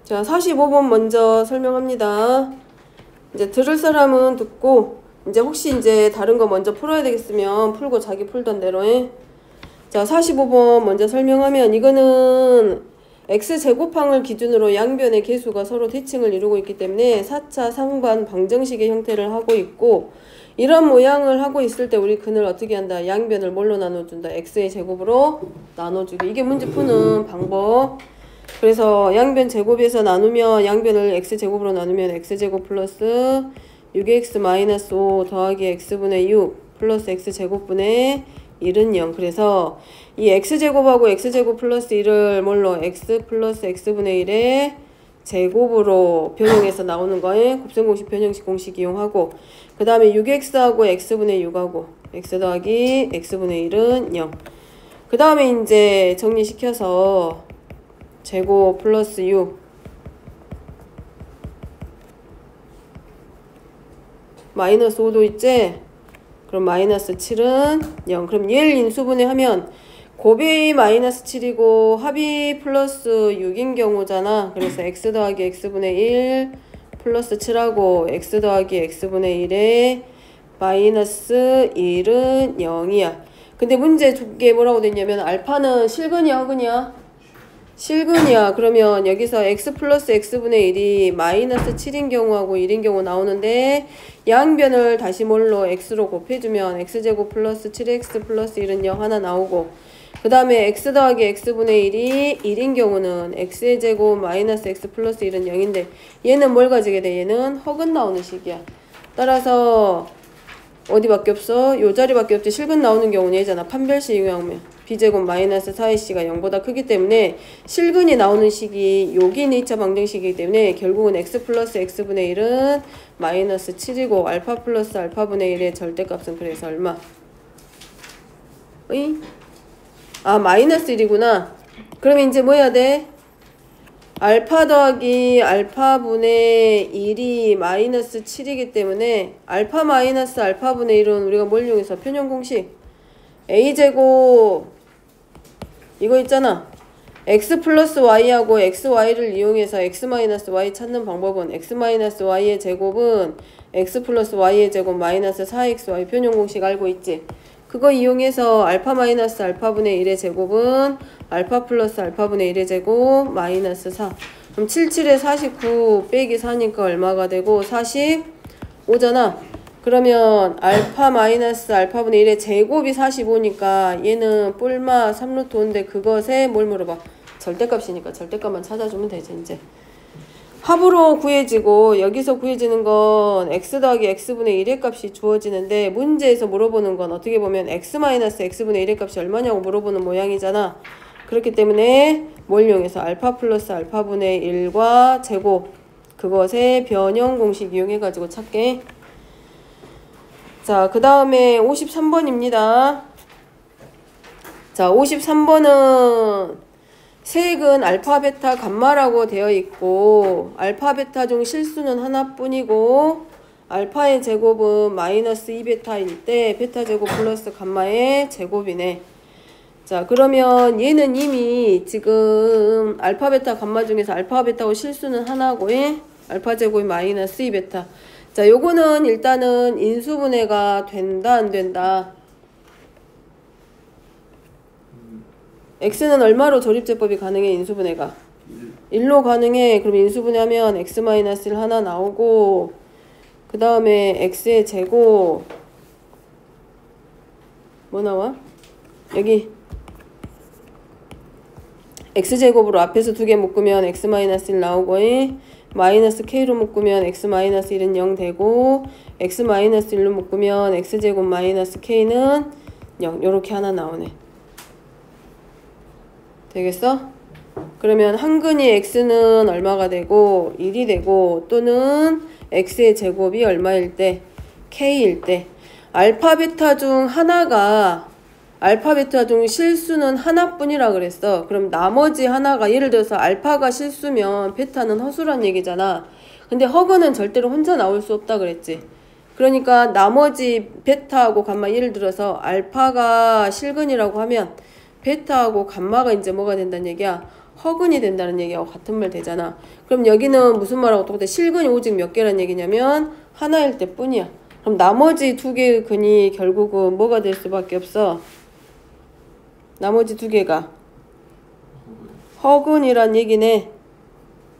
자, 45번 먼저 설명합니다. 이제 들을 사람은 듣고, 이제 혹시 이제 다른 거 먼저 풀어야 되겠으면 풀고 자기 풀던 대로 해. 자, 45번 먼저 설명하면 이거는 x제곱항을 기준으로 양변의 개수가 서로 대칭을 이루고 있기 때문에 4차 상반 방정식의 형태를 하고 있고, 이런 모양을 하고 있을 때 우리 근을 어떻게 한다? 양변을 뭘로 나눠준다? x의 제곱으로 나눠주기. 이게 문제 푸는 방법. 그래서 양변 제곱에서 나누면 양변을 x제곱으로 나누면 x제곱 플러스 6x-5 더하기 x분의 6 플러스 x제곱분의 1은 0. 그래서 이 x제곱하고 x제곱 플러스 1을 뭘로? x 플러스 x분의 1의 제곱으로 변형해서 나오는 거에 곱셈공식 변형식 공식 이용하고, 그 다음에 6x하고 x분의 6하고 x 더하기 x분의 1은 0. 그 다음에 이제 정리시켜서 제곱 플러스 6 마이너스 5도 있지? 그럼 마이너스 7은 0. 그럼 얘를 인수분해 하면 곱이 마이너스 7이고 합이 플러스 6인 경우잖아. 그래서 x 더하기 x분의 1 플러스 7하고 x 더하기 x분의 1에 마이너스 1은 0이야. 근데 문제 두께 뭐라고 됐냐면 알파는 실근이야 허근이야? 실근이야. 그러면 여기서 x 플러스 x분의 1이 마이너스 7인 경우하고 1인 경우 나오는데, 양변을 다시 뭘로? x로 곱해주면 x제곱 플러스 7x 플러스 1은 0 하나 나오고, 그 다음에 x 더하기 x분의 1이 1인 경우는 x의 제곱 마이너스 x 플러스 1은 0인데 얘는 뭘 가지게 돼? 얘는 허근 나오는 식이야. 따라서 어디밖에 없어? 요 자리밖에 없지. 실근 나오는 경우는 얘잖아. 판별식 이용하면 b제곱 마이너스 4ac가 0보다 크기 때문에 실근이 나오는 식이 여기 있는 2차 방정식이기 때문에 결국은 x 플러스 x분의 1은 마이너스 7이고 알파 플러스 알파분의 1의 절대값은 그래서 얼마? 어이? 아, 마이너스 1이구나. 그러면 이제 뭐 해야 돼? 알파 더하기 알파분의 1이 마이너스 7이기 때문에 알파 마이너스 알파분의 1은 우리가 뭘 이용해서 편형공식 a제곱 이거 있잖아. x 플러스 y하고 xy를 이용해서 x 마이너스 y 찾는 방법은 x 마이너스 y의 제곱은 x 플러스 y의 제곱 마이너스 4xy 편형공식 알고 있지? 그거 이용해서 알파 마이너스 알파분의 1의 제곱은 알파 플러스 알파분의 1의 제곱 마이너스 4. 그럼 77에 49 빼기 4니까 얼마가 되고 45잖아. 그러면 알파 마이너스 알파분의 1의 제곱이 45니까 얘는 뿔마 3루트 5인데 그것에 뭘 물어봐? 절대값이니까 절대값만 찾아주면 되지. 이제 합으로 구해지고 여기서 구해지는 건 x 더하기 x분의 1의 값이 주어지는데, 문제에서 물어보는 건 어떻게 보면 x 마이너스 x분의 1의 값이 얼마냐고 물어보는 모양이잖아. 그렇기 때문에 뭘 이용해서 알파 플러스 알파분의 1과 제곱 그것의 변형 공식 이용해가지고 찾게. 자, 그 다음에 53번입니다. 자, 53번은 세액은 알파, 베타, 감마라고 되어 있고 알파, 베타 중 실수는 하나뿐이고 알파의 제곱은 마이너스 2베타일 때 베타 제곱 플러스 감마의 제곱이네. 자, 그러면 얘는 이미 지금 알파, 베타, 감마 중에서 알파, 베타고 실수는 하나고 알파 제곱이 마이너스 2베타. 자, 요거는 일단은 인수분해가 된다 안 된다? x는 얼마로 조립제법이 가능해? 인수분해가 1로 가능해. 그럼 인수분해하면 x-1 하나 나오고, 그 다음에 x의 제곱 뭐 나와? 여기 x제곱으로 앞에서 두 개 묶으면 x-1 나오고, 마이너스 k로 묶으면 x-1은 0 되고, x-1로 묶으면 x제곱 마이너스 k는 0. 요렇게 하나 나오네. 되겠어? 그러면 한근이 x는 얼마가 되고 1이 되고, 또는 x의 제곱이 얼마일 때? k일 때. 알파 베타 중 하나가 알파 베타 중 실수는 하나뿐이라 그랬어. 그럼 나머지 하나가 예를 들어서 알파가 실수면 베타는 허수란 얘기잖아. 근데 허근은 절대로 혼자 나올 수 없다 그랬지. 그러니까 나머지 베타하고 감마 예를 들어서 알파가 실근이라고 하면 베타하고 감마가 이제 뭐가 된다는 얘기야? 허근이 된다는 얘기하고 같은 말 되잖아. 그럼 여기는 무슨 말하고 똑같아? 실근이 오직 몇 개란 얘기냐면 하나일 때 뿐이야. 그럼 나머지 두 개의 근이 결국은 뭐가 될 수밖에 없어? 나머지 두 개가 허근이란 얘기네.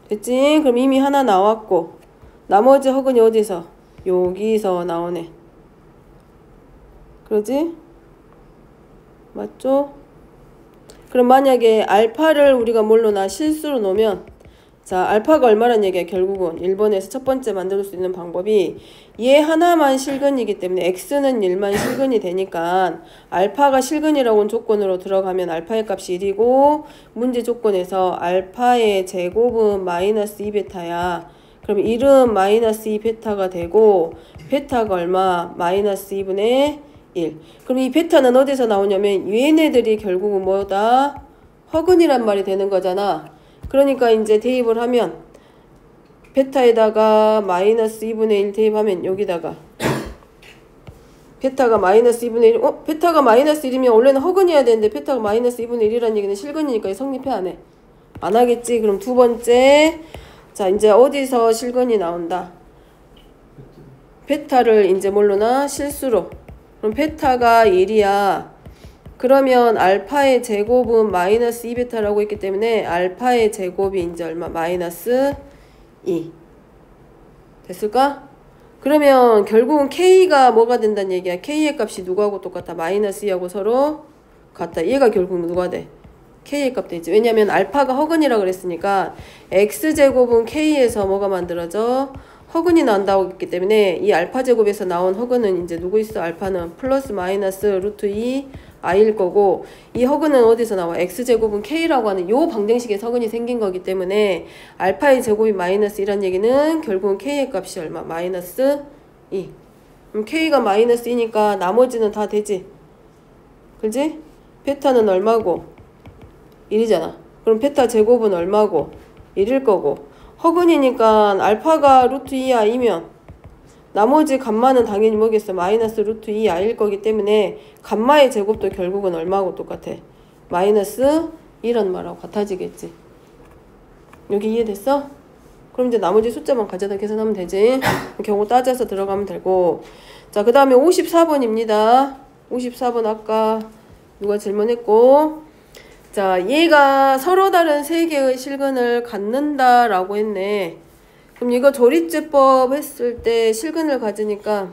됐지? 그럼 이미 하나 나왔고 나머지 허근이 어디서? 여기서 나오네. 그러지? 맞죠? 그럼 만약에 알파를 우리가 뭘로 나 실수로 놓으면 자 알파가 얼마란 얘기야? 결국은 1번에서 첫 번째 만들 수 있는 방법이 얘 하나만 실근이기 때문에 x는 1만 실근이 되니까 알파가 실근이라고 조건으로 들어가면 알파의 값이 1이고 문제 조건에서 알파의 제곱은 마이너스 2베타야. 그럼 1은 마이너스 2베타가 되고 베타가 얼마? 마이너스 2분의 1. 그럼 이 베타는 어디서 나오냐면 얘네들이 결국은 뭐다? 허근이란 말이 되는 거잖아. 그러니까 이제 대입을 하면 베타에다가 마이너스 2분의 1 대입하면 여기다가 베타가 마이너스 2분의 1 베타가 마이너스 1이면 원래는 허근이어야 되는데 베타가 마이너스 2분의 1이라는 얘기는 실근이니까 성립해 안 해? 안 하겠지. 그럼 두 번째 자 이제 어디서 실근이 나온다? 베타를 이제 뭘로나 실수로. 그럼 베타가 1이야. 그러면 알파의 제곱은 마이너스 2베타라고 했기 때문에 알파의 제곱이 이제 얼마? 마이너스 2. 됐을까? 그러면 결국은 K가 뭐가 된다는 얘기야? K의 값이 누구하고 똑같아? 마이너스 2하고 서로 같다. 얘가 결국 누가 돼? K의 값 되지. 왜냐면 알파가 허근이라고 그랬으니까 X제곱은 K에서 뭐가 만들어져? 허근이 난다고 했기 때문에 이 알파 제곱에서 나온 허근은 이제 누구 있어? 알파는 플러스 마이너스 루트 2 i일 거고 이 허근은 어디서 나와? x제곱은 k라고 하는 요 방정식에 허근이 생긴 거기 때문에 알파의 제곱이 마이너스 1란 얘기는 결국은 k의 값이 얼마? 마이너스 2. 그럼 k가 마이너스 2니까 나머지는 다 되지. 그지? 베타는 얼마고? 1이잖아. 그럼 베타 제곱은 얼마고? 1일 거고 허근이니까 알파가 루트 2i면 나머지 감마는 당연히 뭐겠어? 마이너스 루트 2i일 거기 때문에 감마의 제곱도 결국은 얼마하고 똑같아? 마이너스 2란 말하고 같아지겠지. 여기 이해됐어? 그럼 이제 나머지 숫자만 가져다 계산하면 되지. 경우 따져서 들어가면 되고. 자, 그 다음에 54번입니다. 54번 아까 누가 질문했고 자, 얘가 서로 다른 세 개의 실근을 갖는다라고 했네. 그럼 이거 조리제법 했을 때 실근을 가지니까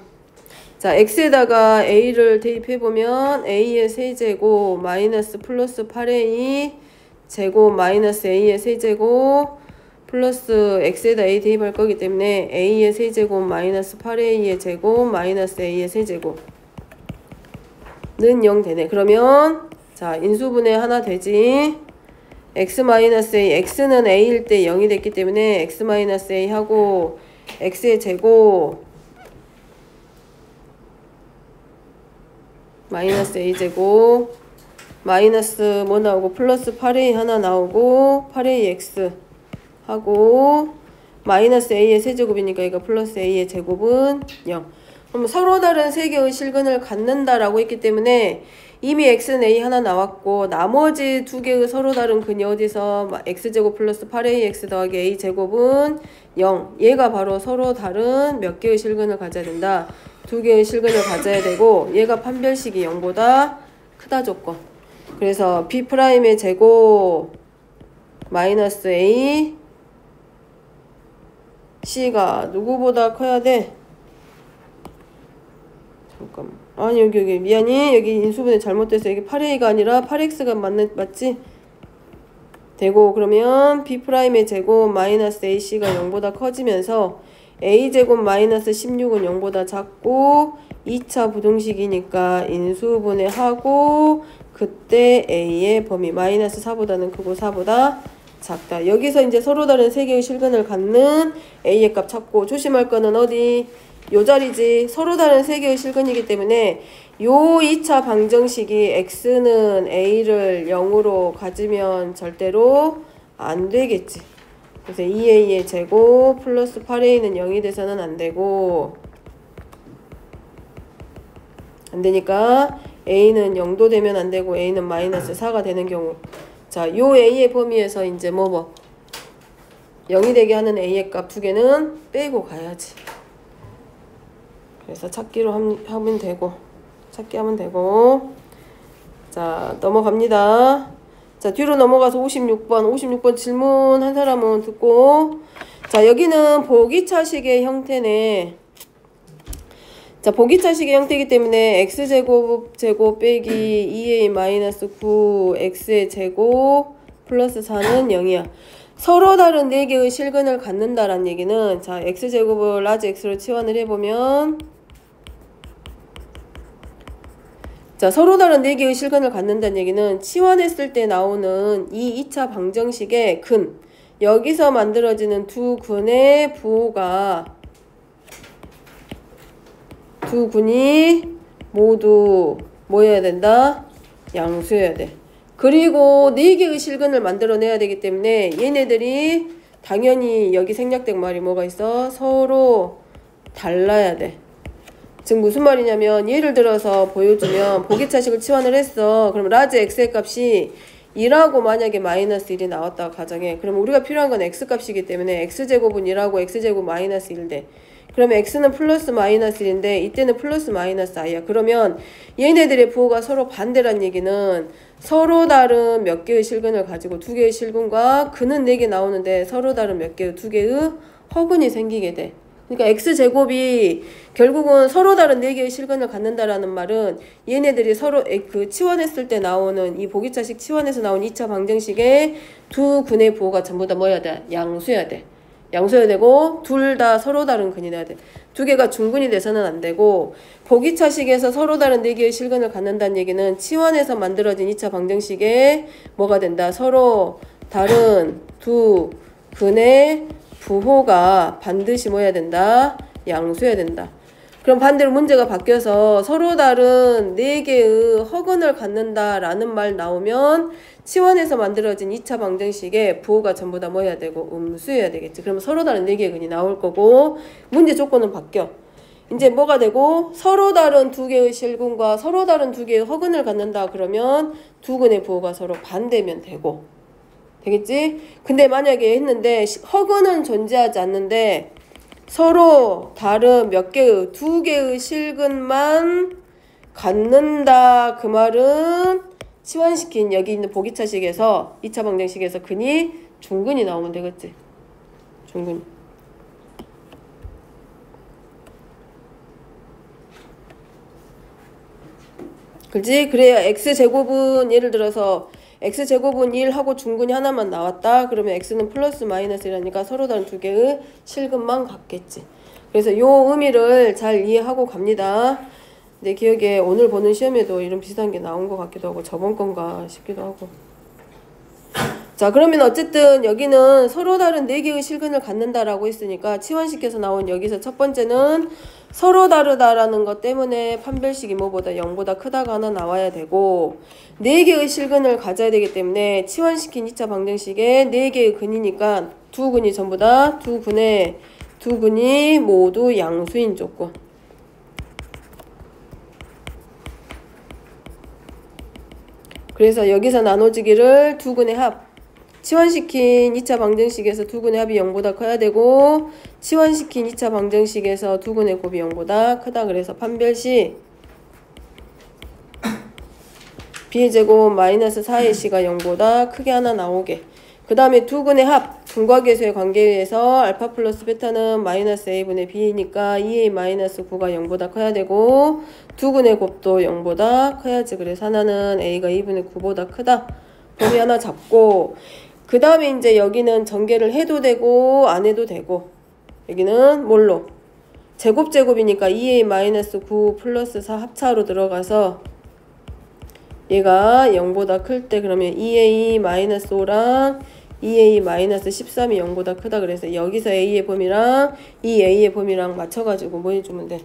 자 x에다가 a를 대입해보면 a의 세제곱 마이너스 플러스 8a 제곱 마이너스 a의 세제곱 플러스 x에다 a 대입할 거기 때문에 a의 세제곱 마이너스 8a의 제곱 마이너스 a의 세제곱은 0 되네. 그러면 자 인수분해 하나 되지. x-a, x는 a일 때 0이 됐기 때문에 x-a 하고 x의 제곱 마이너스 a 제곱 마이너스 뭐 나오고 플러스 8a 하나 나오고 8ax 하고 마이너스 a의 세제곱이니까 이거 플러스 a의 제곱은 0. 그럼 서로 다른 세 개의 실근을 갖는다라고 했기 때문에 이미 x는 a 하나 나왔고 나머지 두 개의 서로 다른 근이 어디서 x제곱 플러스 8ax 더하기 a제곱은 0. 얘가 바로 서로 다른 몇 개의 실근을 가져야 된다. 두 개의 실근을 가져야 되고 얘가 판별식이 0보다 크다 조건. 그래서 b'의 제곱 마이너스 a c가 누구보다 커야 돼? 잠깐만. 아니 여기 미안해. 여기 인수분해 잘못됐어. 여기 8a가 아니라 8x가 맞지? 되고 그러면 b'의 제곱 마이너스 ac가 0보다 커지면서 a제곱 마이너스 16은 0보다 작고 2차 부등식이니까 인수분해하고 그때 a의 범위 마이너스 4보다는 크고 4보다 작다. 여기서 이제 서로 다른 세 개의 실근을 갖는 a의 값 찾고 조심할 거는 어디? 요 자리지. 서로 다른 세 개의 실근이기 때문에 요 2차 방정식이 x는 a를 0으로 가지면 절대로 안 되겠지. 그래서 2a의 제곱 플러스 8a는 0이 돼서는 안 되고 안 되니까 a는 0도 되면 안 되고 a는 마이너스 4가 되는 경우 자, 요 A의 범위에서 이제 0이 되게 하는 A의 값 두 개는 빼고 가야지. 그래서 찾기로 하면 되고, 찾기 하면 되고. 자, 넘어갑니다. 자, 뒤로 넘어가서 56번 질문 한 사람은 듣고. 자, 여기는 보기차식의 형태네. 자, 보기차식의 형태이기 때문에 x제곱 빼기 2a-9 x의 제곱 플러스 4는 0이야. 서로 다른 4개의 실근을 갖는다라는 얘기는, 자, x제곱을 라지 x로 치환을 해보면, 자, 서로 다른 4개의 실근을 갖는다는 얘기는 치환했을 때 나오는 이 2차 방정식의 근, 여기서 만들어지는 두 근의 부호가, 두 근이 모두 뭐 해야 된다? 양수해야 돼. 그리고 4개의 실근을 만들어내야 되기 때문에 얘네들이 당연히 여기 생략된 말이 뭐가 있어? 서로 달라야 돼. 즉 무슨 말이냐면, 예를 들어서 보여주면 보기차식을 치환을 했어. 그럼 라지 x의 값이 2라고 만약에 마이너스 1이 나왔다고 가정해. 그럼 우리가 필요한 건 x값이기 때문에 x제곱은 2라고 x제곱 마이너스 1 돼. 그러면 x는 플러스 마이너스 1인데 이때는 플러스 마이너스 i야. 그러면 얘네들의 부호가 서로 반대란 얘기는 서로 다른 몇 개의 실근을 가지고 2개의 실근과 근은 4개 나오는데 서로 다른 몇 개의 2개의 허근이 생기게 돼. 그러니까 x제곱이 결국은 서로 다른 4개의 실근을 갖는다라는 말은 얘네들이 서로 그 치환했을 때 나오는 이 보기차식 치환에서 나온 2차 방정식의 두 근의 부호가 전부 다 뭐 해야 돼? 양수해야 돼. 양수해야 되고 둘 다 서로 다른 근이 돼야 돼. 두 개가 중근이 돼서는 안 되고, 보기차식에서 서로 다른 4개의 실근을 갖는다는 얘기는 치환해서 만들어진 2차 방정식에 뭐가 된다? 서로 다른 두 근의 부호가 반드시 뭐 해야 된다? 양수해야 된다. 그럼 반대로 문제가 바뀌어서 서로 다른 4개의 허근을 갖는다라는 말 나오면 치환해서 만들어진 2차 방정식에 부호가 전부 다 뭐 해야 되고? 음수해야 되겠지. 그러면 서로 다른 4개의 근이 나올 거고, 문제 조건은 바뀌어. 이제 뭐가 되고? 서로 다른 2개의 실근과 서로 다른 2개의 허근을 갖는다 그러면 두 근의 부호가 서로 반대면 되고, 되겠지? 근데 만약에 했는데 허근은 존재하지 않는데 서로 다른 몇 개의 2개의 실근만 갖는다, 그 말은 치환시킨 여기 있는 보기차식에서 2차 방정식에서 근이 중근이 나오면 되겠지. 중근. 그지? 그래야 x제곱은 예를 들어서 x제곱은 1하고 중근이 하나만 나왔다. 그러면 x는 플러스 마이너스 1이니까 서로 다른 2개의 실근만 갖겠지. 그래서 요 의미를 잘 이해하고 갑니다. 내 기억에 오늘 보는 시험에도 이런 비슷한 게 나온 것 같기도 하고 저번 건가 싶기도 하고. 자, 그러면 어쨌든 여기는 서로 다른 4개의 실근을 갖는다라고 했으니까 치환시켜서 나온 여기서 첫 번째는 서로 다르다라는 것 때문에 판별식이 뭐보다 0보다 크다가 하나 나와야 되고, 4개의 실근을 가져야 되기 때문에 치환시킨 2차 방정식에 4개의 근이니까 두 근이 전부 다 두 근이 모두 양수인 조건. 그래서 여기서 나눠지기를 두 근의 합, 치환시킨 2차 방정식에서 두 근의 합이 0보다 커야 되고, 치환시킨 2차 방정식에서 두 근의 곱이 0보다 크다. 그래서 판별시 b의 제곱 마이너스 4의 c가 0보다 크게 하나 나오게. 그 다음에 두 근의 합, 분과계수의 관계에 의해서 알파 플러스 베타는 마이너스 a분의 b니까 2a 마이너스 9가 0보다 커야 되고, 두 근의 곱도 0보다 커야지. 그래서 하나는 a가 2분의 9보다 크다. 범위 하나 잡고, 그 다음에 이제 여기는 전개를 해도 되고 안 해도 되고, 여기는 뭘로? 제곱이니까 2a-9 플러스 4 합차로 들어가서 얘가 0보다 클 때 그러면 2a-5랑 2a-13이 0보다 크다. 그래서 여기서 a의 범위랑 이 a의 범위랑 맞춰가지고 뭐 해주면 돼?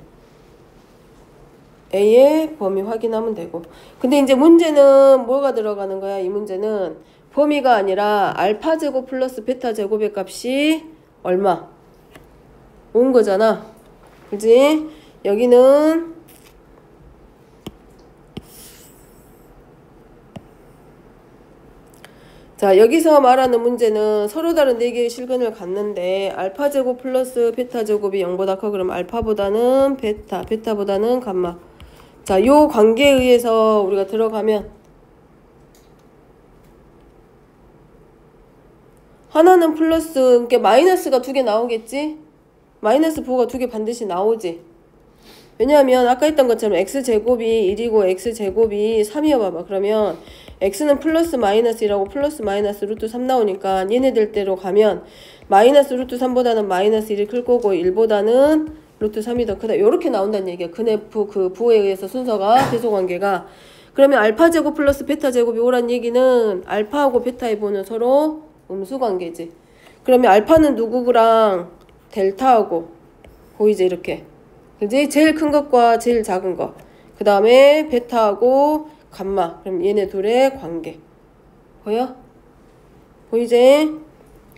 a의 범위 확인하면 되고. 근데 이제 문제는 뭐가 들어가는 거야? 이 문제는 범위가 아니라 알파 제곱 플러스 베타 제곱의 값이 얼마? 온 거잖아. 그지? 여기는 자, 여기서 말하는 문제는 서로 다른 4개의 실근을 갖는데 알파 제곱 플러스 베타 제곱이 0보다 커. 그럼 알파보다는 베타, 베타보다는 감마. 자, 요 관계에 의해서 우리가 들어가면 하나는 플러스, 그러니까 마이너스가 2개 나오겠지? 마이너스 부호가 2개 반드시 나오지. 왜냐하면 아까 했던 것처럼 x제곱이 1이고 x제곱이 3이어 봐봐. 그러면 x는 플러스 마이너스 1하고 플러스 마이너스 루트 3 나오니까 얘네들대로 가면 마이너스 루트 3보다는 마이너스 1이 클 거고 1보다는 루트 3이 더 크다. 요렇게 나온다는 얘기야. 그 부호에 의해서 순서가 계속관계가. 그러면 알파 제곱 플러스 베타 제곱이 오란 얘기는 알파하고 베타의 부호는 서로 음수관계지. 그러면 알파는 누구랑 델타하고 보이지 이렇게. 그지? 제일 큰 것과 제일 작은 것. 그 다음에 베타하고 감마. 그럼 얘네 둘의 관계. 보여? 보이지?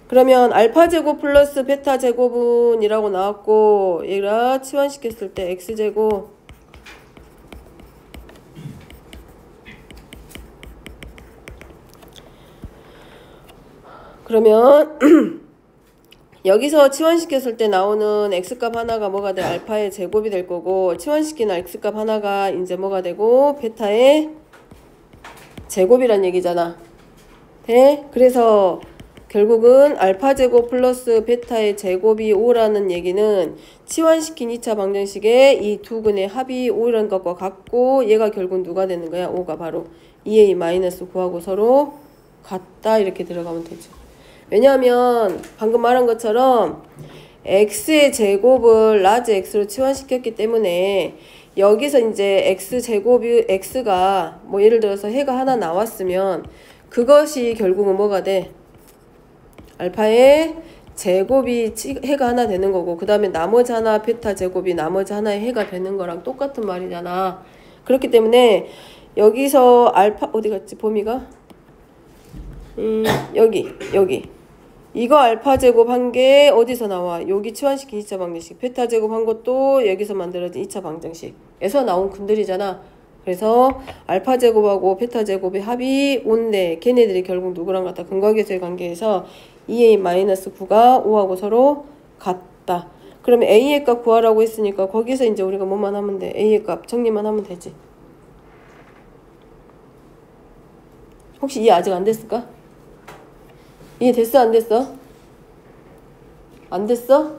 그러면 알파 제곱 플러스 베타 제곱은 이라고 나왔고 얘가 치환시켰을 때 x제곱 그러면 여기서 치환시켰을 때 나오는 x값 하나가 뭐가 돼? 알파의 제곱이 될 거고 치환시킨 x값 하나가 이제 뭐가 되고 베타의 제곱이란 얘기잖아. 돼? 그래서 결국은 알파 제곱 플러스 베타의 제곱이 5라는 얘기는 치환시킨 2차 방정식의 이 두 근의 합이 5라는 것과 같고 얘가 결국 누가 되는 거야? 5가 바로 2a-9하고 서로 같다 이렇게 들어가면 되죠. 왜냐하면 방금 말한 것처럼 x의 제곱을 라지 x로 치환시켰기 때문에 여기서 이제 x제곱이 x가 뭐 예를 들어서 해가 하나 나왔으면 그것이 결국은 뭐가 돼? 알파의 제곱이 해가 하나 되는 거고 그 다음에 나머지 하나 베타 제곱이 나머지 하나의 해가 되는 거랑 똑같은 말이잖아. 그렇기 때문에 여기서 알파 어디 갔지 범위가? 여기 이거 알파 제곱 한 게 어디서 나와? 여기 치환시킨 2차 방정식. 베타 제곱 한 것도 여기서 만들어진 2차 방정식에서 나온 근들이잖아. 그래서 알파 제곱하고 베타 제곱의 합이 5인데 걔네들이 결국 누구랑 같다? 근각계수의 관계에서 2a-9가 5하고 서로 같다. 그러면 a의 값 구하라고 했으니까 거기서 이제 우리가 뭐만 하면 돼? a의 값 정리만 하면 되지. 혹시 이해 아직 안 됐을까? 이해 됐어? 안 됐어? 안 됐어?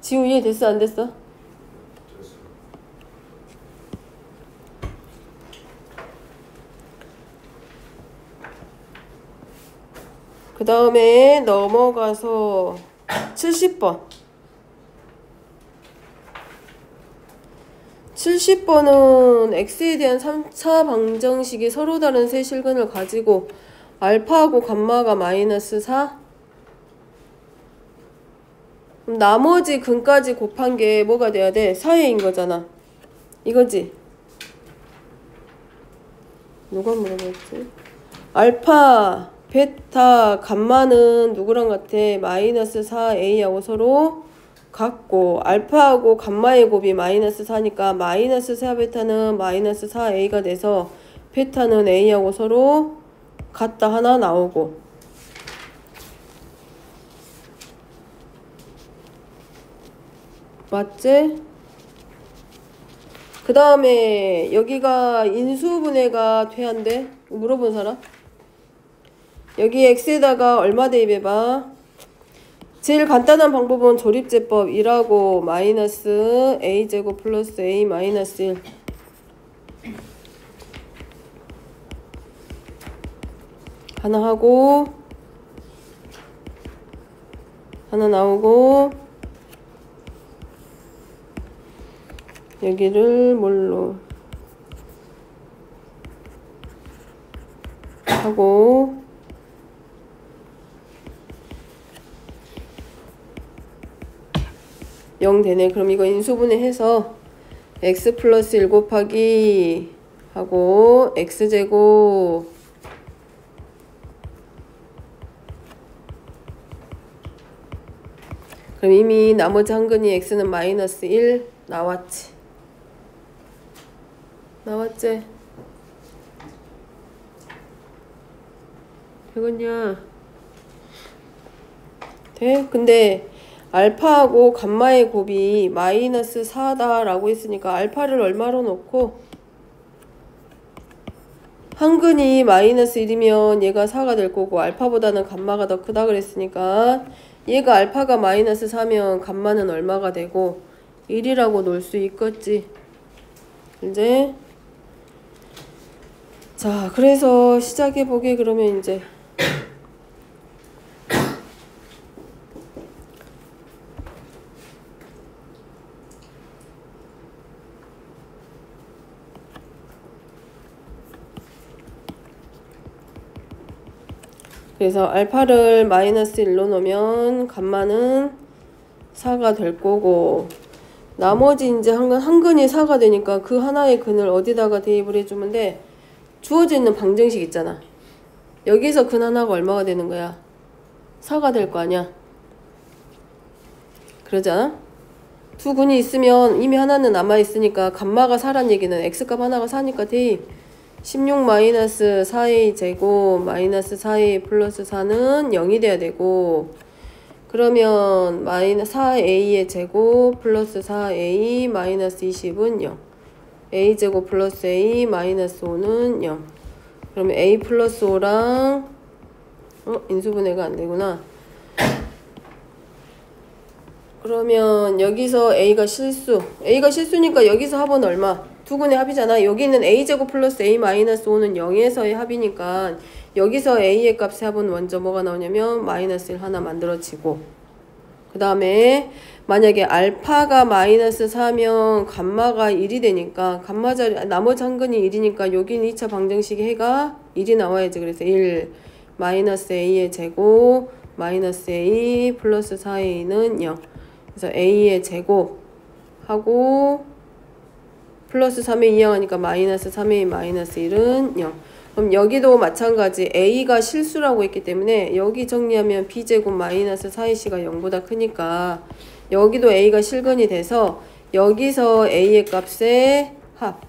지우 이해 됐어? 안 됐어? 그 다음에 넘어가서 70번 70번은 x에 대한 3차 방정식이 서로 다른 세 실근을 가지고 알파하고 감마가 마이너스 4 그럼 나머지 근까지 곱한 게 뭐가 돼야 돼? 4회인 거잖아. 이거지? 누가 물어봤지? 알파, 베타, 감마는 누구랑 같아? 마이너스 4a하고 서로 같고 알파하고 감마의 곱이 마이너스 4니까 마이너스 4베타는 마이너스 4a가 돼서 베타는 a하고 서로 같다 하나 나오고 맞지? 그 다음에 여기가 인수분해가 돼야한대. 물어본 사람? 여기 x에다가 얼마 대입해봐. 제일 간단한 방법은 조립제법 1하고 마이너스 a제곱 플러스 a 마이너스 1 하나 하고 하나 나오고 여기를 뭘로 하고 0 되네. 그럼 이거 인수분해해서 x 플러스 1 곱하기 하고 x제곱 그럼 이미 나머지 한 근이 x는 마이너스 1 나왔지. 나왔지? 되겠냐? 돼? 근데 알파하고 감마의 곱이 마이너스 4다 라고 했으니까 알파를 얼마로 놓고 한근이 마이너스 1이면 얘가 4가 될 거고 알파보다는 감마가 더 크다 그랬으니까 얘가 알파가 마이너스 4면 감마는 얼마가 되고 1이라고 놓을 수 있겠지. 이제 자, 그래서 시작해보게. 그러면 이제 그래서 알파를 마이너스 1로 놓으면 감마는 4가 될 거고 나머지 이제 한근이 4가 되니까 그 하나의 근을 어디다가 대입을 해주면 돼? 주어져 있는 방정식 있잖아. 여기서 근 하나가 얼마가 되는 거야? 4가 될 거 아니야. 그러잖아? 두 근이 있으면 이미 하나는 남아있으니까 감마가 4란 얘기는 x값 하나가 4니까 대입 16 마이너스 4a 제곱 마이너스 4a 플러스 4는 0이 돼야 되고 그러면 마이너스 4a의 제곱 플러스 4a 마이너스 20은 0 a 제곱 플러스 a 마이너스 5는 0 그러면 a 플러스 5랑 인수분해가 안 되구나. 그러면 여기서 a가 실수니까 여기서 합은 얼마? 두 근의 합이잖아. 여기는 a제곱 플러스 a 마이너스 5는 0에서의 합이니까 여기서 a의 값의 합은 먼저 뭐가 나오냐면 마이너스 1 하나 만들어지고 그 다음에 만약에 알파가 마이너스 4면 감마가 1이 되니까 감마 자리 나머지 한 근이 1이니까 여기는 2차 방정식의 해가 1이 나와야지. 그래서 1 마이너스 a의 제곱 마이너스 a 플러스 4a는 0 그래서 a의 제곱 하고 플러스 3에 이항하니까 마이너스 3a 마이너스 1은 0 그럼 여기도 마찬가지 a가 실수라고 했기 때문에 여기 정리하면 b제곱 마이너스 4ac가 0보다 크니까 여기도 a가 실근이 돼서 여기서 a의 값의 합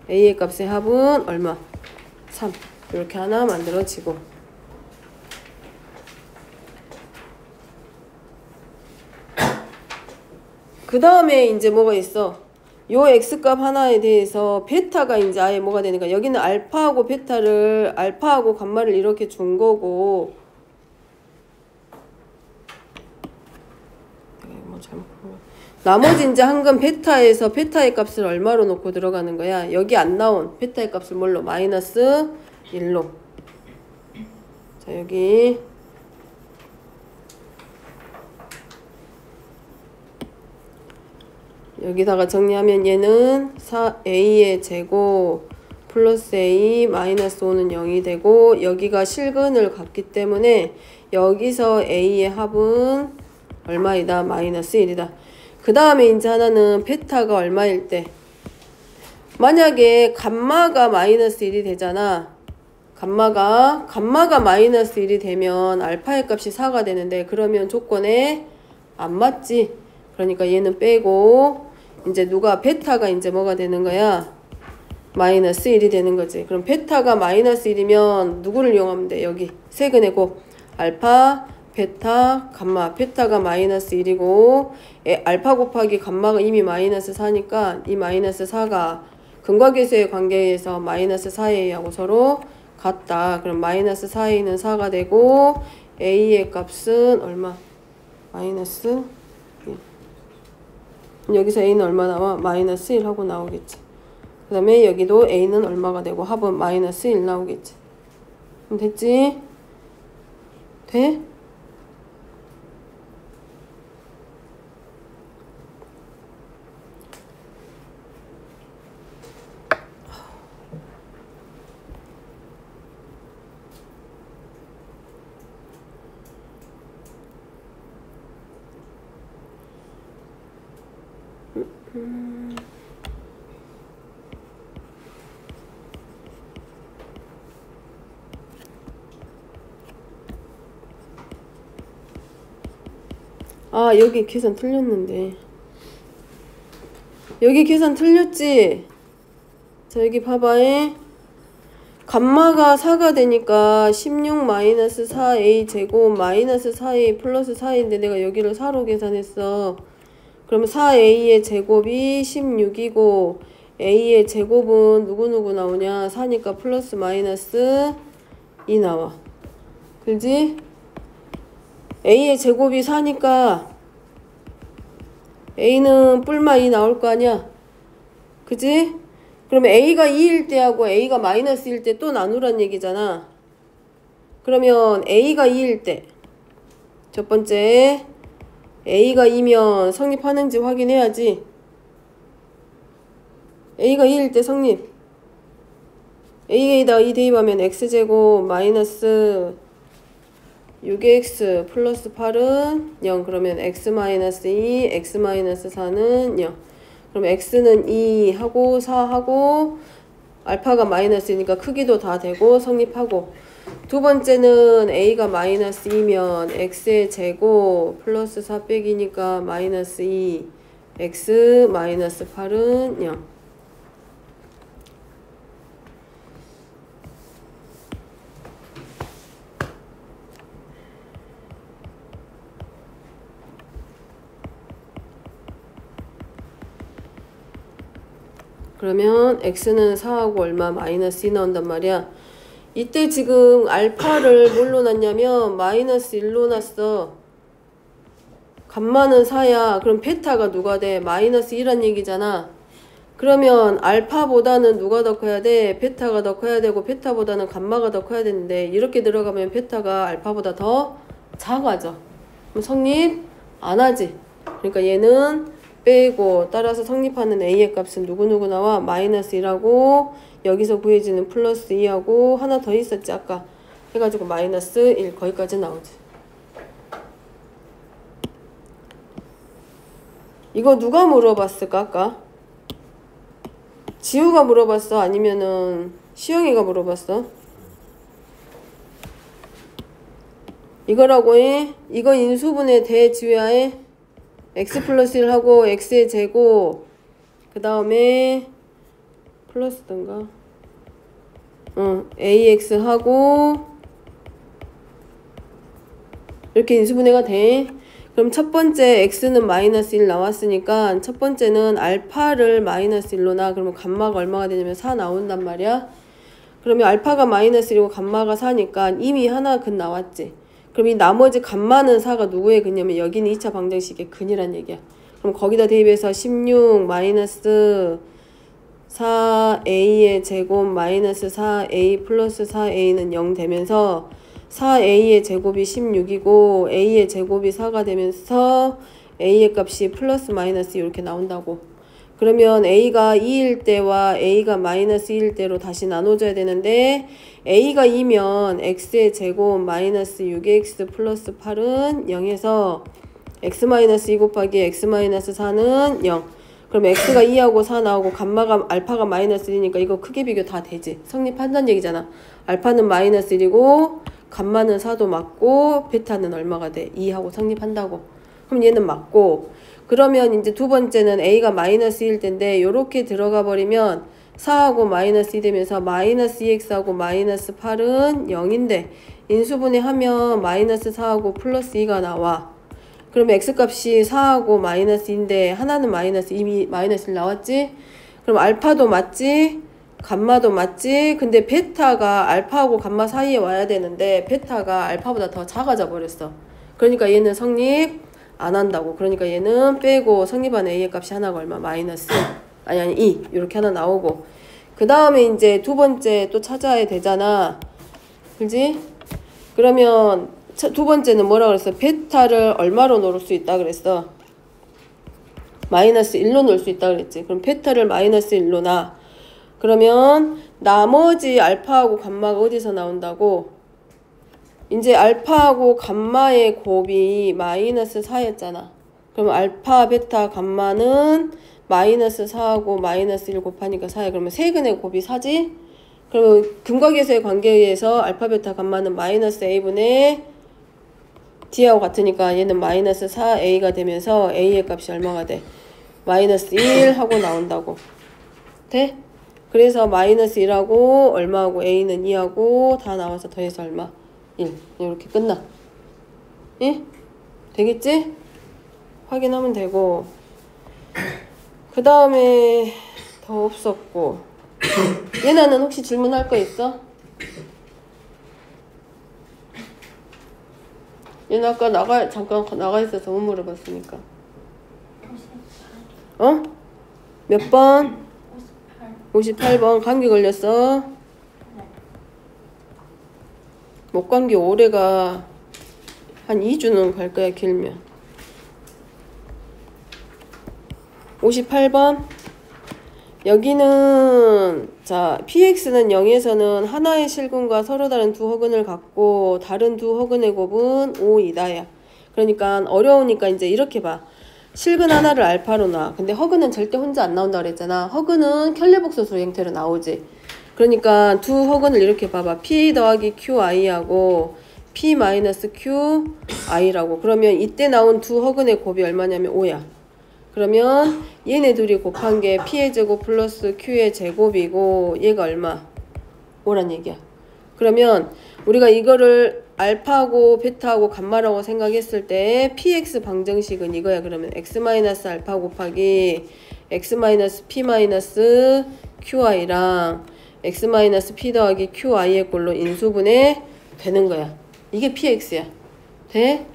a의 값의 합은 얼마? 3 이렇게 하나 만들어지고 그 다음에 이제 뭐가 있어? 요 x값 하나에 대해서 베타가 이제 아예 뭐가 되니까 여기는 알파하고 베타를 알파하고 감마를 이렇게 준 거고 나머지 이제 한근 베타에서 베타의 값을 얼마로 놓고 들어가는 거야? 여기 안 나온 베타의 값을 뭘로? 마이너스 1로. 자 여기 여기다가 정리하면 얘는 4a의 제곱 플러스 a 마이너스 5는 0이 되고 여기가 실근을 갖기 때문에 여기서 a의 합은 얼마이다? 마이너스 1이다. 그 다음에 이제 하나는 베타가 얼마일 때 만약에 감마가 마이너스 1이 되잖아. 감마가 마이너스 1이 되면 알파의 값이 4가 되는데 그러면 조건에 안 맞지. 그러니까 얘는 빼고 이제 누가 베타가 이제 뭐가 되는 거야? 마이너스 1이 되는 거지. 그럼 베타가 마이너스 1이면 누구를 이용하면 돼? 여기 세근의 곱 알파 베타 감마 베타가 마이너스 1이고 알파 곱하기 감마가 이미 마이너스 4니까 이 마이너스 4가 근과 계수의 관계에서 마이너스 4a하고 서로 같다. 그럼 마이너스 4a는 4가 되고 a의 값은 얼마? 마이너스 1. 여기서 a는 얼마 나와? 마이너스 1 하고 나오겠지. 그 다음에 여기도 a는 얼마가 되고 합은 마이너스 1 나오겠지. 그럼 됐지? 돼? 아 여기 계산 틀렸는데 여기 계산 틀렸지? 자 여기 봐봐. 감마가 4가 되니까 16 마이너스 4a 제곱 마이너스 4a 플러스 4인데 내가 여기를 4로 계산했어. 그러면 4a의 제곱이 16이고 a의 제곱은 누구누구 나오냐? 4니까 플러스 마이너스 2 나와. 그지? a의 제곱이 4니까 a는 뿔마 2 나올 거 아니야? 그지? 그러면 a가 2일 때하고 a가 마이너스 1일 때 또 나누란 얘기잖아. 그러면 a가 2일 때 첫 번째 a가 2면 성립하는지 확인해야지. a가 2일 때 성립. a에다가 2 대입하면 x제곱 마이너스 6x 플러스 8은 0. 그러면 x 마이너스 2, x 마이너스 4는 0. 그럼 x는 2 하고 4 하고 알파가 마이너스니까 크기도 다 되고 성립하고. 두 번째는 a가 마이너스 2면 x의 제곱 플러스 4 빼기니까 마이너스 2, x 마이너스 8은 0. 그러면 x는 4하고 얼마? 마이너스 2 나온단 말이야. 이때 지금 알파를 뭘로 놨냐면 마이너스 1로 놨어. 감마는 4야. 그럼 베타가 누가 돼? 마이너스 1란 얘기잖아. 그러면 알파보다는 누가 더 커야 돼? 베타가 더 커야 되고 베타보다는 감마가 더 커야 되는데 이렇게 들어가면 베타가 알파보다 더 작아져. 그럼 성립 안 하지. 그러니까 얘는 빼고 따라서 성립하는 a의 값은 누구누구 나와? 마이너스 1하고 여기서 구해지는 플러스 2하고 하나 더 있었지 아까. 해가지고 마이너스 1 거기까지 나오지. 이거 누가 물어봤을까 아까? 지우가 물어봤어? 아니면은 시영이가 물어봤어? 이거라고 해? 이거 인수분해 대지우야 해? x 플러스 1 하고 x의 제곱 그 다음에 플러스던가 ax 하고 이렇게 인수분해가 돼. 그럼 첫 번째 x는 마이너스 1 나왔으니까 첫 번째는 알파를 마이너스 1로 나. 그러면 감마가 얼마가 되냐면 4 나온단 말이야. 그러면 알파가 마이너스 1이고 감마가 4니까 이미 하나 근 나왔지. 그럼 이 나머지 감마는 4가 누구의 근이냐면 여기는 2차 방정식의 근이란 얘기야. 그럼 거기다 대입해서 16 마이너스 4a의 제곱 마이너스 4a 플러스 4a는 0 되면서 4a의 제곱이 16이고 a의 제곱이 4가 되면서 a의 값이 플러스 마이너스 이렇게 나온다고. 그러면 a가 2일 때와 a가 마이너스 2일 때로 다시 나눠줘야 되는데 a가 2면 x의 제곱 마이너스 6x 플러스 8은 0에서 x 마이너스 2 곱하기 x 마이너스 4는 0. 그럼 x가 2하고 4 나오고 감마가 알파가 마이너스 1이니까 이거 크게 비교 다 되지. 성립한다는 얘기잖아. 알파는 마이너스 1이고 감마는 4도 맞고 베타는 얼마가 돼? 2하고 성립한다고. 그럼 얘는 맞고. 그러면 이제 두 번째는 a가 마이너스 1일 텐데 요렇게 들어가 버리면 4하고 마이너스 2 되면서 마이너스 2x하고 마이너스 8은 0인데 인수분해 하면 마이너스 4하고 플러스 2가 나와. 그러면 x값이 4하고 마이너스 2인데 하나는 마이너스 이미 마이너스 1 나왔지? 그럼 알파도 맞지? 감마도 맞지? 근데 베타가 알파하고 감마 사이에 와야 되는데 베타가 알파보다 더 작아져 버렸어. 그러니까 얘는 성립 안 한다고. 그러니까 얘는 빼고 성립한 a의 값이 하나가 얼마? 마이너스 아니 2 이렇게 하나 나오고. 그 다음에 이제 두 번째 또 찾아야 되잖아. 그지? 그러면 두 번째는 뭐라 그랬어? 베타를 얼마로 놓을 수 있다 그랬어? 마이너스 1로 놓을 수 있다 그랬지. 그럼 베타를 마이너스 1로 놔. 그러면 나머지 알파하고 감마가 어디서 나온다고? 이제 알파하고 감마의 곱이 마이너스 4였잖아. 그럼 알파, 베타, 감마는 마이너스 4하고 마이너스 1 곱하니까 4야. 그러면 세근의 곱이 4지? 그러면 근과계수의 관계에 의해서 알파, 베타, 감마는 마이너스 a분의 d하고 같으니까 얘는 마이너스 4a가 되면서 a의 값이 얼마가 돼? 마이너스 1 하고 나온다고. 돼? 그래서 마이너스 1하고 얼마하고 a는 2하고 다 나와서 더해서 얼마? 1. 이렇게 끝나. 예? 되겠지? 확인하면 되고 그 다음에 더 없었고 얘나는 혹시 질문할 거 있어? 얘는 아까 잠깐 나가 있어서 못 물어봤으니까. 어? 몇 번? 58번. 감기 걸렸어? 목 감기 오래가 한 2주는 갈 거야, 길면. 58번. 여기는 자 px는 0에서는 하나의 실근과 서로 다른 두 허근을 갖고 다른 두 허근의 곱은 5이다야. 그러니까 어려우니까 이제 이렇게 봐. 실근 하나를 알파로 놔. 근데 허근은 절대 혼자 안 나온다 그랬잖아. 허근은 켤레복소수 형태로 나오지. 그러니까 두 허근을 이렇게 봐봐. p 더하기 qi하고 p 마이너스 qi라고. 그러면 이때 나온 두 허근의 곱이 얼마냐면 5야. 그러면 얘네 둘이 곱한 게 p의 제곱 플러스 q의 제곱이고 얘가 얼마? 5란 얘기야. 그러면 우리가 이거를 알파하고 베타하고 감마라고 생각했을 때 px 방정식은 이거야. 그러면 x 마이너스 알파 곱하기 x 마이너스 p 마이너스 qi랑 x 마이너스 p 더하기 qi의 꼴로 인수분해 되는 거야. 이게 px야. 돼?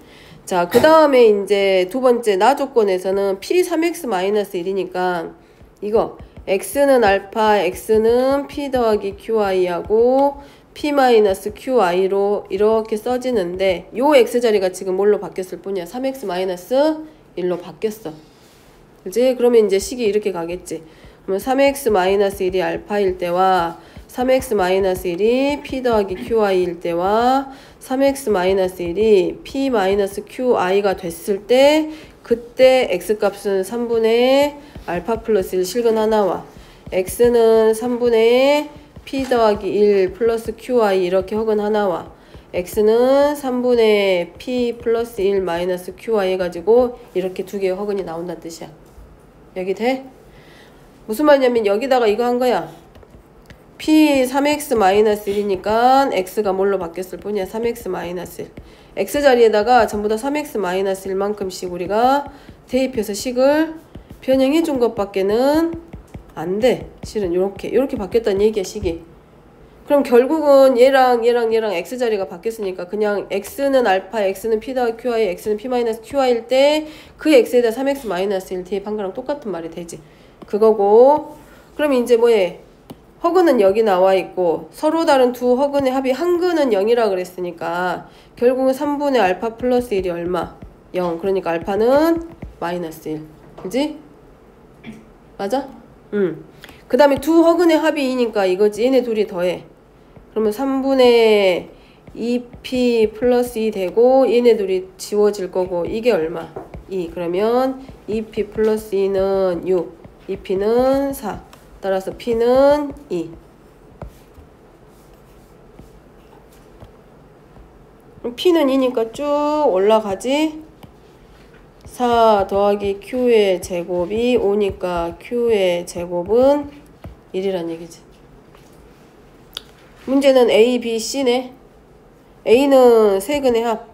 자, 그 다음에 이제 두 번째 나 조건에서는 p 3x 마이너스 1이니까 이거 x는 알파, x는 p 더하기 qi하고 p 마이너스 qi로 이렇게 써지는데 요 x 자리가 지금 뭘로 바뀌었을 뿐이야. 3x 마이너스 1로 바뀌었어. 그치? 그러면 이제 식이 이렇게 가겠지. 그러면 3x 마이너스 1이 알파일 때와 3x 마이너스 1이 p 더하기 qi일 때와 3x 마이너스 1이 p 마이너스 qi가 됐을 때 그때 x 값은 3분의 알파 플러스 1 실근 하나와 x는 3분의 p 더하기 1 플러스 qi 이렇게 허근 하나와 x는 3분의 p 플러스 1 마이너스 qi 해가지고 이렇게 두 개의 허근이 나온다는 뜻이야. 여기 돼? 무슨 말이냐면 여기다가 이거 한 거야. p 3x 마이너스 1이니까 x가 뭘로 바뀌었을 뿐이야. 3x 마이너스 1. x 자리에다가 전부 다 3x 마이너스 1만큼씩 우리가 대입해서 식을 변형해 준 것밖에는 안 돼. 실은 요렇게 바뀌었다는 얘기야, 식이. 그럼 결국은 얘랑 x 자리가 바뀌었으니까 그냥 x는 알파, x는 p 더하기 qi, x는 p 마이너스 qi일 때 그 x에다 3x 마이너스 1 대입한 거랑 똑같은 말이 되지. 그거고. 그럼 이제 뭐해? 허근은 여기 나와 있고 서로 다른 두 허근의 합이 한 근은 0이라 그랬으니까 결국은 3분의 알파 플러스 1이 얼마? 0. 그러니까 알파는 마이너스 1. 그지? 맞아? 그 다음에 두 허근의 합이 2니까 이거지. 얘네 둘이 더해. 그러면 3분의 2p 플러스 2 되고 얘네 둘이 지워질 거고 이게 얼마? 2. 그러면 2p 플러스 2는 6. 2p는 4. 따라서 p는 2. p는 2니까 쭉 올라가지. 4 더하기 q의 제곱이 5니까 q의 제곱은 1이란 얘기지. 문제는 A, B, C네. A는 세근의 합.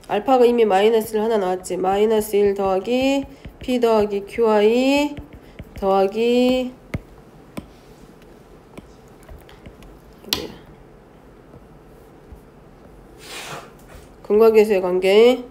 알파가 이미 마이너스를 하나 나왔지. 마이너스 1 더하기 P 더하기 QI 더하기 근과계수의 관계.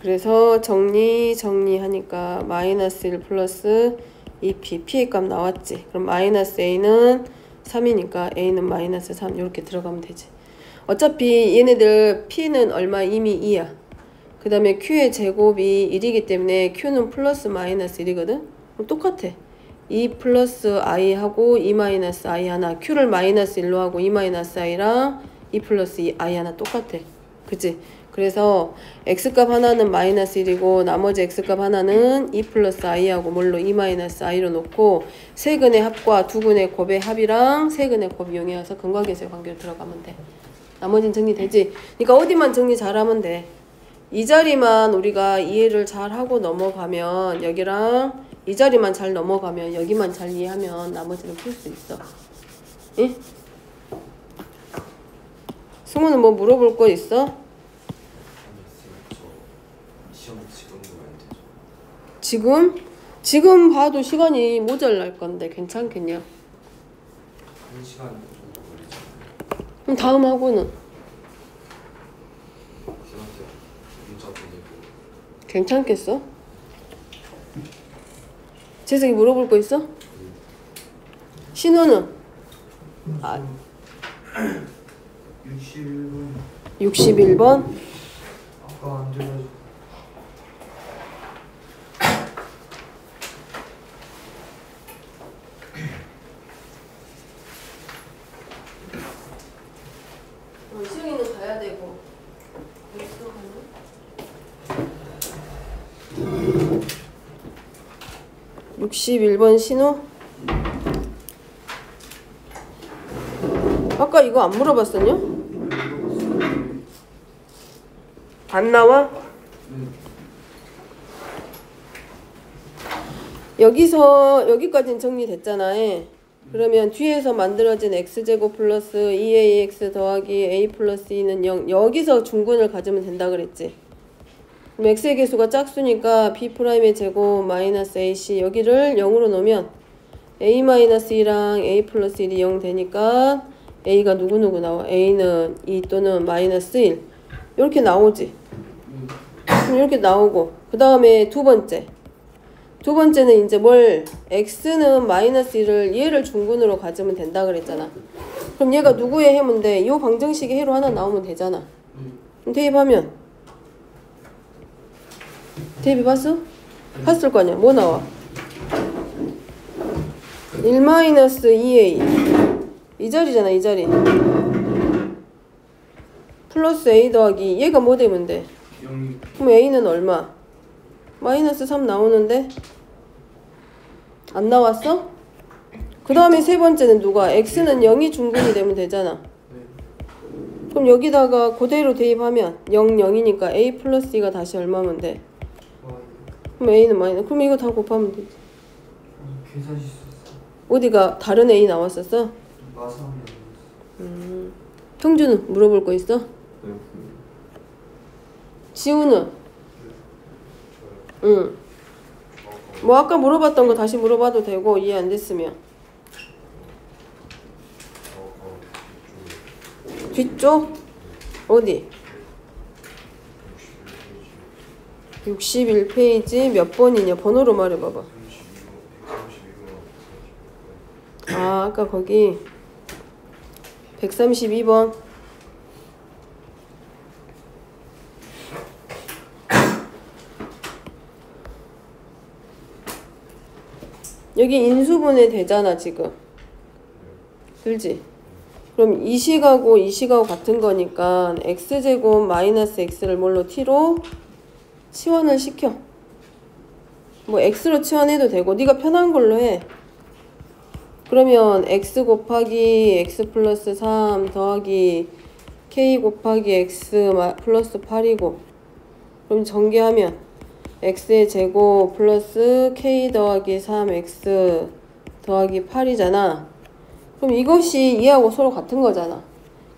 그래서 정리하니까 마이너스 1 플러스 2p, p의 값 나왔지. 그럼 마이너스 a는 3이니까 a는 마이너스 3 이렇게 들어가면 되지. 어차피 얘네들 p는 얼마? 이미 2야. 그 다음에 q의 제곱이 1이기 때문에 q는 플러스 마이너스 1이거든? 그럼 똑같아. 2 플러스 i 하고 2 마이너스 i 하나, q를 마이너스 1로 하고 2 마이너스 i랑 2 플러스 2 i 하나 똑같아. 그치? 그래서 x값 하나는 마이너스 1이고 나머지 x값 하나는 2 플러스 i하고 뭘로 2 마이너스 i로 놓고 세근의 합과 두근의 곱의 합이랑 세근의 곱이 용해와서 근과계수의 관계로 들어가면 돼. 나머지는 정리되지? 그러니까 어디만 정리 잘하면 돼. 이 자리만 우리가 이해를 잘하고 넘어가면 여기랑 이 자리만 잘 넘어가면 여기만 잘 이해하면 나머지는 풀 수 있어. 응? 승우는 뭐 물어볼 거 있어? 지금 봐도 시간이 모자랄 건데 괜찮겠냐? 1시간 정도 걸리잖아요. 그럼 다음 하고는 선생님한테 문자 보내고. 괜찮겠어? 재석이 물어볼 거 있어? 신호는? 61분 61번? 아까 안 돼가지고. 시영이는 가야 되고 61번 신호? 아까 이거 안 물어봤었냐? 안 나와? 여기까지는 정리됐잖아. 그러면 뒤에서 만들어진 x제곱 플러스 2ax 더하기 a 플러스 2는 0. 여기서 중근을 가지면 된다 그랬지. 그럼 x의 개수가 짝수니까 b'의 제곱 마이너스 ac 여기를 0으로 놓으면 a 마이너스 2랑 a 플러스 1이 0 되니까 a가 누구누구 나와? a는 2 또는 마이너스 1 이렇게 나오지. 그럼 이렇게 나오고 그 다음에 두 번째는 이제 뭘 x는 마이너스 1을 얘를 중근으로 가지면 된다 그랬잖아. 그럼 얘가 누구의 해문데 이 방정식의 해로 하나 나오면 되잖아. 그럼 대입하면 대입해봤어? 봤을 거 아니야. 뭐 나와? 1 마이너스 2a 이 자리잖아. 이 자리 플러스 a 더하기 얘가 뭐 되면 돼? 그럼 a는 얼마? 마이너스 3 나오는데 안 나왔어? 그 다음에 세 번째는 누가? x는 0이 중근이 되면 되잖아. 그럼 여기다가 그대로 대입하면 0, 0이니까 a 플러스 2가 다시 얼마면 돼? 그럼 a는 마이너스. 그럼 이거 다 곱하면 되지. 계산 실수했어. 어디가 다른 a 나왔었어? 마삼이 형주는 물어볼 거 있어? 지우는? 응. 뭐 아까 물어봤던 거 다시 물어봐도 되고 이해 안 됐으면. 뒤쪽? 어디? 61페이지 몇 번이냐? 번호로 말해봐봐. 아, 아까 거기 132번. 여기 인수분해 되잖아 지금. 그렇지? 그럼 이 식하고 이 식하고 같은 거니까 x제곱 마이너스 x를 뭘로 t로 치환을 시켜. 뭐 x로 치환해도 되고 네가 편한 걸로 해. 그러면 x 곱하기 x 플러스 3 더하기 k 곱하기 x 플러스 8이고 그럼 전개하면 x의 제곱 플러스 k 더하기 3x 더하기 8이잖아. 그럼 이것이 얘하고 서로 같은 거잖아.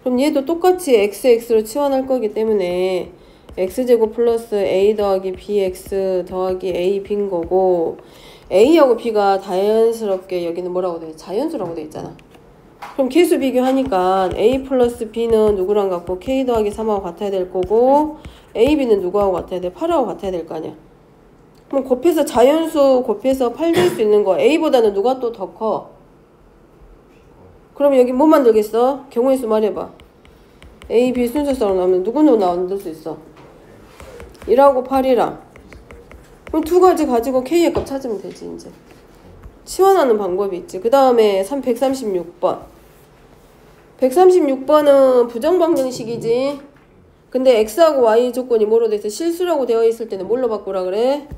그럼 얘도 똑같이 x로 치환할 거기 때문에 x제곱 플러스 a 더하기 bx 더하기 a b인 거고 a하고 b가 자연스럽게 여기는 뭐라고 돼? 자연수라고 돼 있잖아. 그럼 계수 비교하니까 a 플러스 b는 누구랑 같고 k 더하기 3하고 같아야 될 거고 a, b는 누구하고 같아야 돼? 8하고 같아야 될 거 아니야. 그럼 곱해서 자연수 곱해서 8 될 수 있는 거 a보다는 누가 또 더 커? 그럼 여기 뭐 만들겠어? 경우의 수 말해봐. a, b 순서상으로 나오면 누구누구 만들 수 있어? 1하고 8이랑 그럼 두 가지 가지고 k의 값 찾으면 되지 이제. 치환하는 방법이 있지. 그 다음에 136번. 136번은 부정방정식이지. 근데 x하고 y 조건이 뭐로 돼 있어? 실수라고 되어 있을 때는 뭘로 바꾸라 그래?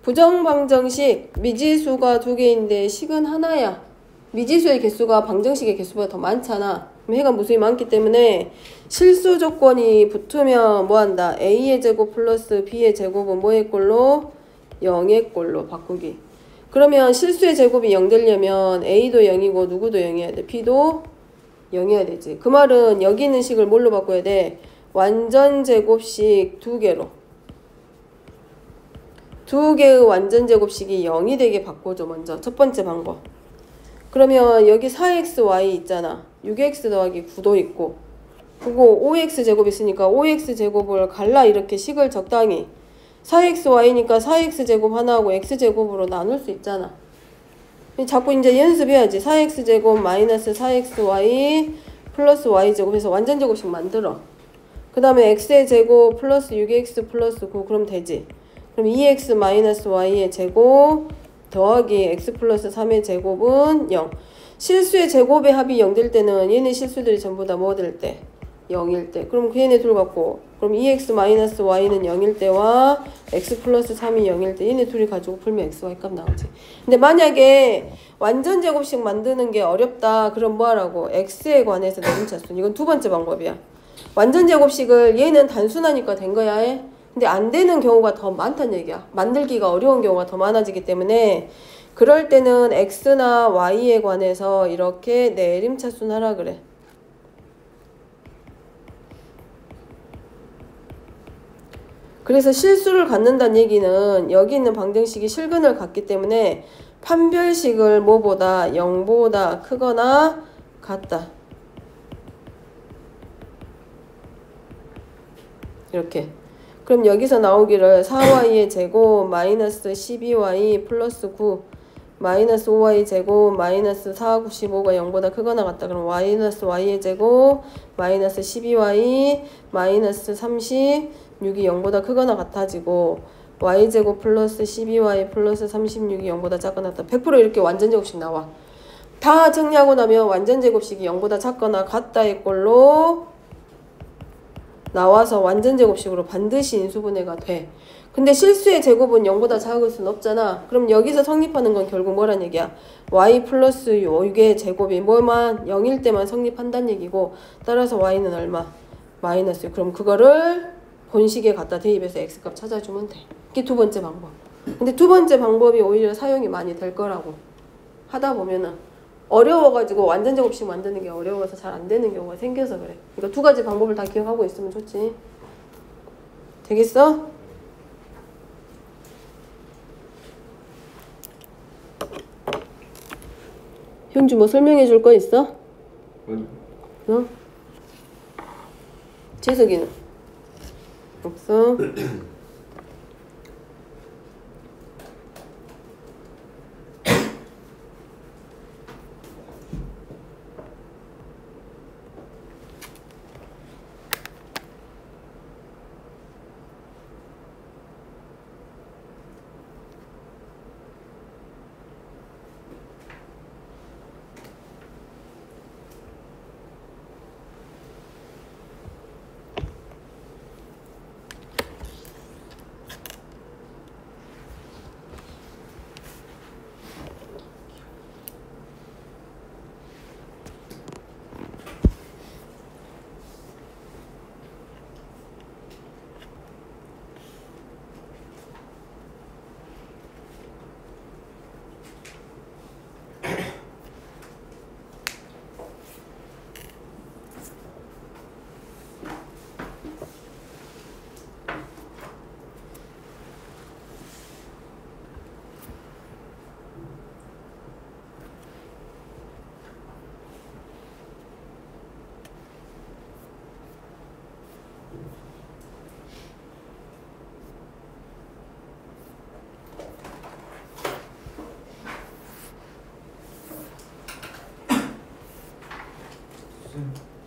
부정방정식 미지수가 두 개인데 식은 하나야. 미지수의 개수가 방정식의 개수보다 더 많잖아. 그럼 해가 무수히 많기 때문에 실수 조건이 붙으면 뭐한다? a의 제곱 플러스 b의 제곱은 뭐의 꼴로? 0의 꼴로 바꾸기. 그러면 실수의 제곱이 0 되려면 a도 0이고 누구도 0이어야 돼? b도 0이어야 되지. 그 말은 여기 있는 식을 뭘로 바꿔야 돼? 완전 제곱식 두 개로. 두 개의 완전 제곱식이 0이 되게 바꿔줘. 먼저 첫 번째 방법. 그러면 여기 4xy 있잖아. 6x 더하기 9도 있고 그리고 5x 제곱 있으니까 5x 제곱을 갈라 이렇게 식을 적당히 4xy니까 4x 제곱 하나하고 x 제곱으로 나눌 수 있잖아. 자꾸 이제 연습해야지. 4x 제곱 마이너스 4xy 플러스 y 제곱 해서 완전 제곱식 만들어. 그 다음에 x의 제곱 플러스 6x 플러스 9 그럼 되지. 그럼 2x 마이너스 y의 제곱 더하기 x 플러스 3의 제곱은 0. 실수의 제곱의 합이 0 될 때는 얘네 실수들이 전부 다 뭐 될 때? 0일 때. 그럼 그 얘네 둘 갖고 그럼 2x 마이너스 y는 0일 때와 x 플러스 3이 0일 때 얘네 둘이 가지고 풀면 x, y 값 나오지. 근데 만약에 완전 제곱식 만드는 게 어렵다. 그럼 뭐 하라고? x에 관해서 내림차순. 이건 두 번째 방법이야. 완전 제곱식을 얘는 단순하니까 된 거야. 해. 근데 안 되는 경우가 더 많다는 얘기야. 만들기가 어려운 경우가 더 많아지기 때문에 그럴 때는 x나 y에 관해서 이렇게 내림차순 하라 그래. 그래서 실수를 갖는다는 얘기는 여기 있는 방정식이 실근을 갖기 때문에 판별식을 뭐보다 0보다 크거나 같다. 이렇게. 그럼 여기서 나오기를 4y의 제곱 마이너스 12y 플러스 9 마이너스 5y 제곱 마이너스 4, 95가 0보다 크거나 같다. 그럼 마이너스 y의 제곱 마이너스 12y 마이너스 36이 0보다 크거나 같아지고 y제곱 플러스 12y 플러스 36이 0보다 작거나 같다. 100% 이렇게 완전 제곱식 나와. 다 정리하고 나면 완전 제곱식이 0보다 작거나 같다의 꼴로 나와서 완전 제곱식으로 반드시 인수분해가 돼. 근데 실수의 제곱은 0보다 작을 수는 없잖아. 그럼 여기서 성립하는 건 결국 뭐란 얘기야? y 플러스 6의 제곱이 뭐만 0일 때만 성립한다는 얘기고 따라서 y는 얼마? 마이너스 6. 그럼 그거를 본식에 갖다 대입해서 x값 찾아주면 돼. 이게 두 번째 방법. 근데 두 번째 방법이 오히려 사용이 많이 될 거라고. 하다 보면은 어려워가지고 완전 제곱식 만드는 게 어려워서 잘 안 되는 경우가 생겨서 그래. 그러니까 두 가지 방법을 다 기억하고 있으면 좋지. 되겠어? 현주 뭐 설명해 줄 거 있어? 어? 재석이는? 없어?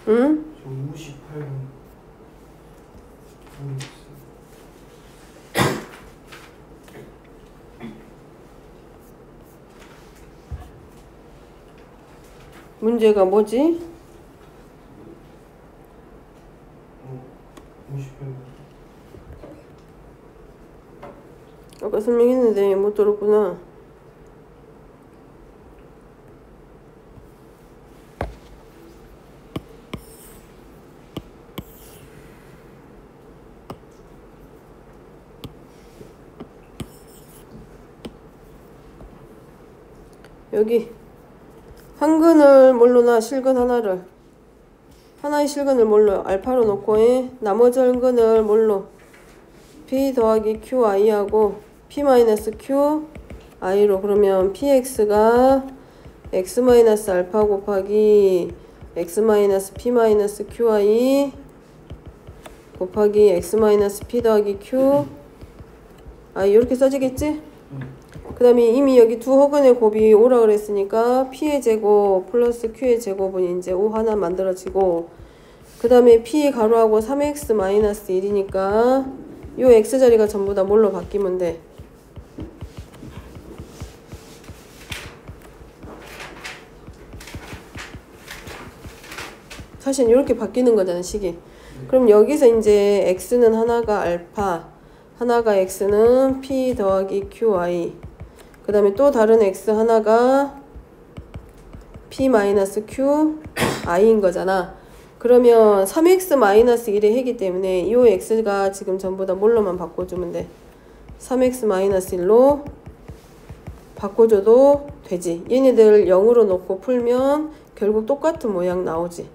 응? 저 58분 문제가 뭐지? 58번. 아까 설명했는데 못 들었구나. 여기 한근을 뭘로 놔? 실근 하나를. 하나의 실근을 뭘로? 알파로 놓고 나머지 한근을 뭘로? p 더하기 qi하고 p 마이너스 qi로. 그러면 px가 x 마이너스 알파 곱하기 x 마이너스 p 마이너스 qi 곱하기 x 마이너스 p 더하기 q 이렇게 써지겠지? 그 다음에 이미 여기 두 허근의 곱이 5라 그랬으니까 p의 제곱 플러스 q의 제곱은 이제 5 하나 만들어지고, 그 다음에 p 가로하고 3x 마이너스 1이니까 요 x자리가 전부 다 뭘로 바뀌면 돼? 사실 이렇게 바뀌는 거잖아, 식이. 그럼 여기서 이제 x는 하나가 알파, 하나가 x는 p 더하기 qi, 그 다음에 또 다른 x 하나가 p 마이너스 qi인 거잖아. 그러면 3x 마이너스 1의 해기 때문에 이 x가 지금 전부 다 뭘로만 바꿔주면 돼? 3x 마이너스 1로 바꿔줘도 되지. 얘네들 0으로 놓고 풀면 결국 똑같은 모양 나오지.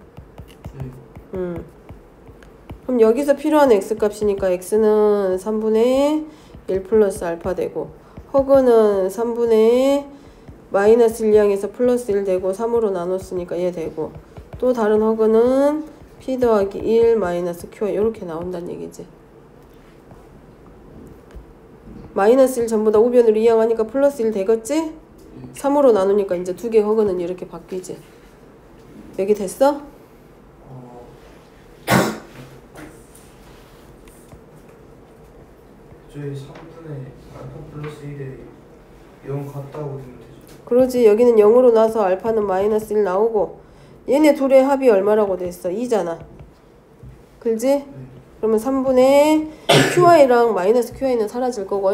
그럼 여기서 필요한 x 값이니까 x는 3분의 1 플러스 알파 되고, 허그는 3분의 마이너스 1 향해서 플러스 1 되고 3으로 나눴으니까 얘 되고, 또 다른 허그는 p 더하기 1 마이너스 q 이렇게 나온다는 얘기지. 마이너스 1 전부 다 우변으로 이항하니까 플러스 1 되겠지? 3으로 나누니까 이제 두 개 허그는 이렇게 바뀌지. 여기 됐어? 저희 3분의 알파 플러스 1에 0 같다고 되면 되죠. 그러지. 여기는 0으로 나서 알파는 마이너스 1 나오고, 얘네 둘의 합이 얼마라고 됐어? 2잖아. 그지? 그러면 3분의 QI랑 마이너스 QI는 사라질 거고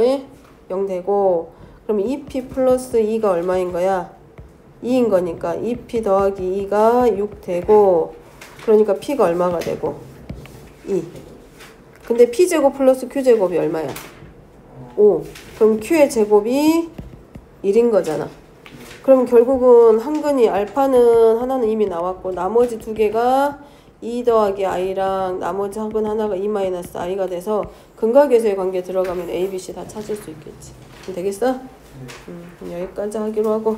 0 되고, 그럼 2P 플러스 2가 얼마인 거야? 2인 거니까 2P 더하기 2가 6 되고, 그러니까 P가 얼마가 되고? 2. 근데 P제곱 플러스 Q제곱이 얼마야? 5. 그럼 Q의 제곱이 1인 거잖아. 그럼 결국은 한근이 알파는 하나는 이미 나왔고, 나머지 두 개가 2 더하기 i랑 나머지 한근 하나가 2 마이너스 i가 돼서 근각에서의 관계 들어가면 A, B, C 다 찾을 수 있겠지. 되겠어? 여기까지 하기로 하고.